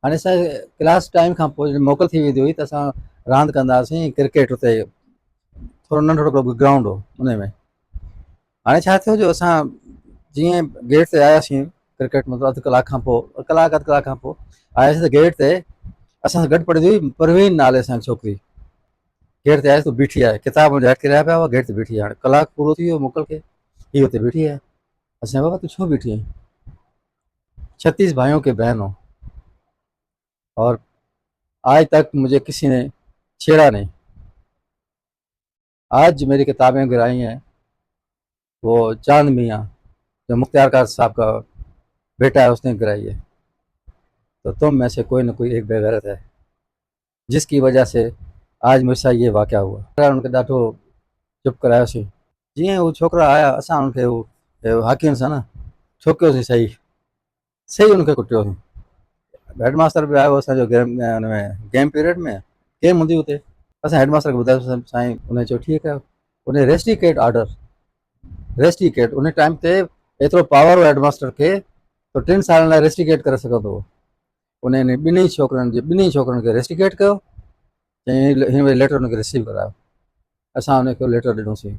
हाणे असांजे class time खां पोइ मोकल थी वेंदी हुई त असां रांदि कंदा हुआसीं क्रिकेट। उते थोरो नंढिड़ो हिकिड़ो ग्राउंड हो उन में। हाणे छा थियो जो असां जीअं गेट ते आयासीं क्रिकेट मतिलबु अधु कलाक खां पोइ, अधु कलाक खां पोइ आयासीं त गेट ते असां सां गॾु पढ़ंदी हुई परवीन नाले सां छोकिरी। गेट ते आयसि त बीठी आहे, किताब मुंहिंजा हथ किरिया पिया हुआ, गेट ते बीठी आहे। हाणे कलाकु पूरो थी वियो मोकल खे, हीअ हुते बीठी आहे। असां बाबा तूं छो बीठी आहीं? 36 भाइयों के बहन हो और आज तक मुझे किसी ने छेड़ा नहीं। आज मेरी किताबें गिराई हैं वो चांद मियाँ, जो मुख्तियार खान साहब का बेटा है, उसने गिराई है। तो तुम में से कोई ना कोई एक बेगैरत है जिसकी वजह से आज मुझसे ये वाक़या हुआ। उनखे ॾाढो चुप करायोसीं। जीअं उहो छोकिरा आया असां उनखे हाकिम सां न ठोकियोसीं, सही सही उनखे कुटियोसीं। हेडमास्टर बि आयो असांजो हुन में गेम पीरियड में, गेम हूंदी हुते। असां हेडमास्टर खे ॿुधायोसीं, साईं। उन चयो ठीकु आहे। उन रेस्टिकेट ऑर्डर, रेस्टिकेट उन टाइम ते एतिरो पावर हो हेडमास्टर खे त 3 सालनि लाइ रेस्टिकेट करे सघंदो हो। उन ॿिन्ही छोकिरनि खे रेस्टिकेट कयो, चई हिन लेटर हुनखे रिसीव करायो। असां हुनखे लेटर ॾिनोसीं।